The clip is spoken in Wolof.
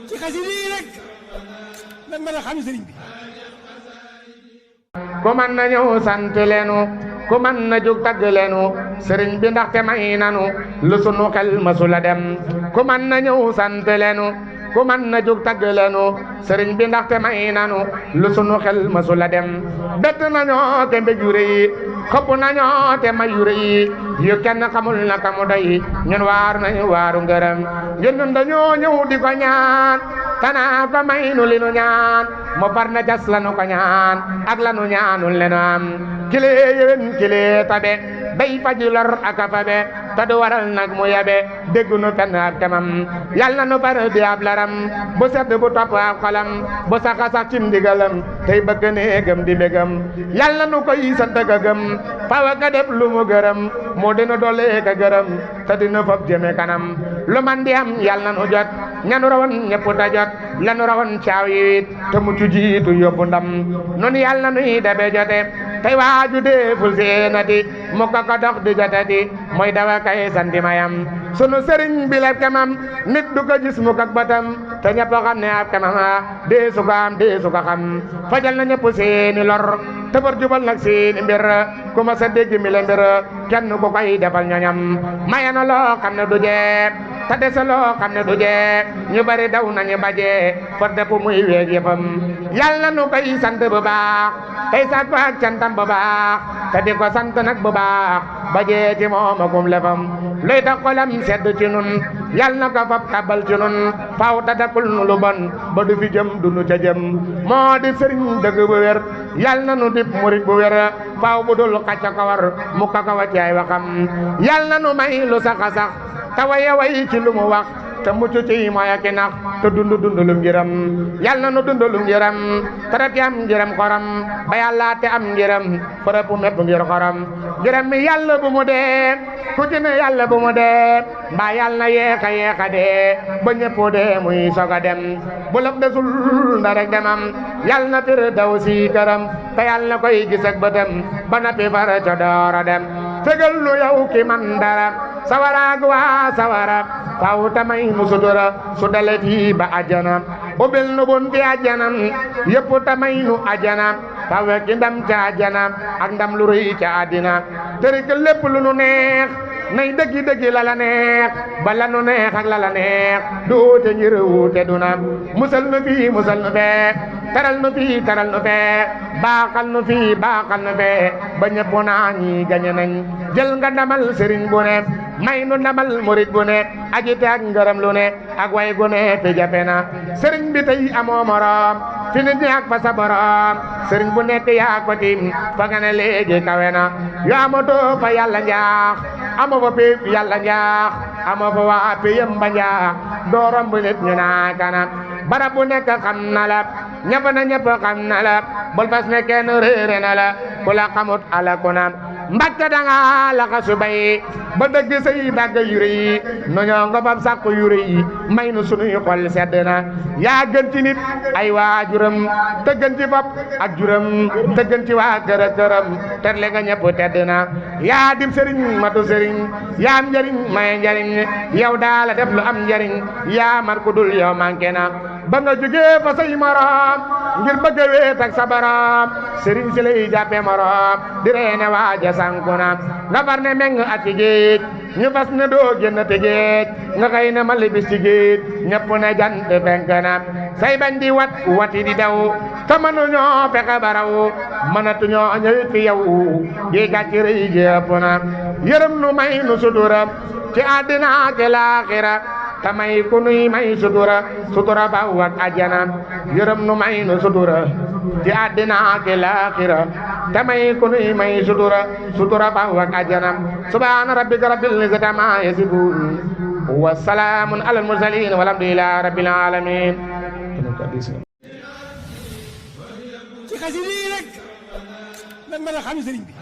ci xasida yi rek lan mën a xam sëriñ bi. ku mën na ñëw sant leenu ku mën na jóg tagg leenu sëriñ bi ndaxte may nanu lu sunu xel masula dem ku mën na ñëw sant leenu ku mën na jóg tagg leenu sëriñ bi ndaxte may nanu lu sunu xel masula dem bett nañoo te mbég yu rëy xëpp nañoo te may yu rëy yu kenn xamul na ka mu doy ñun waar nañu waaru ngërëm ñun dañoo ñëw di ko ñaan tanaa ko may nu li nu ñaan mu far na jas lanu ko ñaan ak lanu ñaanul lenu am kile yéwén kile tabe bay faji lor ak a fabe te du waral nag mu yabe déggu nu fenn ab kemam yal na nu far di ab laram bu sedd bu topp ab xolam bu saxa sax ci ndigalam tey bëgg néegam di mbégam yal na nu koy sant ka gëm fawa ka def lu mu gërëm moo dina doole ka gërëm te dina fab jëme kanam lu man di am yal na nu jot ñanu rawoon ñëpp ta jot lanu rawoon caaw yi te mu jiitu yóbbu ndam nun yal na nuy dabe jote tey waaju deeful seenati mu ko dox di jotati mooy dawa kay santi mayam sunu sëriñ bi la kemam nit du ko gis mu kak batam te ñëpp xam ne ab kemam dee su ko am dee su ko xam fajal na ñëpp seeni lor tëbër jubal nag seeni mbir ku ma sa dégg mi le mbir kenn ku koy defal ñoñam maya na loo xam ne du jeeb te dese loo xam ne du jeeb ñu bari daw nañu baje for depp muy weeg yëfam yal na nu koy sant bu baax tey sant ko ak cantam bu baax te di ko sant nag bu baax baje ci moom akum lefam luy tax xolam sedd ci nun yal na ko fab tabal ci nun faw ta dakul nu lu bon ba du fi jëm du nu ca jëm moo di sëriñ dëgg bu wér yal na nu dip murit bu wér faw bu dul xacca ko war mu ko wa ci ay waxam yal na nu may lu sax a sax te waya way ci lu mu wax te mucc ci mooy ak nax te dund lu ngiram yal na nu dund lu ngiram te rep am ngiram xoram ba yàlla te am ngiram fërëpp mépp ngir xoram ngiram mi yàlla bu mu dee ku ci ne yàlla bu mu dee mbaa yàlla na yeexa dee ba ñëpp dee muy soga dem bu lëf desul nda rek demam yal na fir daw si këram te yàlla na koy gis ak bëtam ba nappi far ca doora dem fegal lu yow ki man dara sawaraag waa sawara faw tamay nu sutura su dale fii ba ajana ubbil nu bunti ajanam yëpp tamay nu ajana faw ki ndam ca ajana ak ndam lu rëy ca àddina tërik lépp lu nu neex nay dëggi la la neex ba la nu neex ak la la neex duute ngir wuute duna musal nu fii musal nu fee taral nu fii taral nu fee baaxal nu fii baaxal nu fee ba ñëpp naa ñi gañe nañ jël nga ndamal sëriñ bu ne may nu ndamal murit bu ne ajite ak ngërëm lu ne ak way gu ne te jafe na sëriñ bi tey amoo morom fi nit ñi ak fa sa borom sëriñ bu nekk yaa ko tim fa nga ne léegi kawe na yoo amatoo fa yàlla njaax amoo fa pépp yàlla njaax amoo fa waa péyam ba njaax doo romb nit ñu naa kana barab bu nekk xam na la ñëpp na ñëpp xam na la bul fas ne kenn réere na la ku la xamut ala ku na Mbàkke danga laxa subay ba dëgg say dàgg yu rëy nu ñoo nga fab sàkku yu rëy may nu sunuy xol sedd na yaa gën ci nit ay waajuram te gën ci fab ak juram te gën ci waa kër këram terle nga ñëpp tedd na yaa dim sëriñ matu sëriñ yaa am njariñ may njariñ yow daala def lu am njariñ yaa mar ku dul yow manqué na ba nga jógee fa say morom ngir bëgg a wéet ak sa borom sëriñ si lay jàppe morom di reene waaja sanku na nga far ne meng ati géej ñu fas ne doo génn te géej nga xëy ne mali bis ci géej ñëpp ne jant fenk na say bañ di wati di daw te mënuñoo fexe baraw mënatuñoo ñëwit fi yow gi gàcc rëy gi ëpp na yërëm nu may nu sutura ci àddina ci laaxira te may ku nuy may sutura ba wak ajana yërëm nu may nu sutura ci àddina ak laaxira te may ku nuy may sutura ba wak ajana subhaana rabbika rabbil izzati ammaa yasifuun wa salaamun alal mursaliin walhamdulillaahi rabbil aalamiin. ci xasida yi rek lan mën a xam sëriñ bi.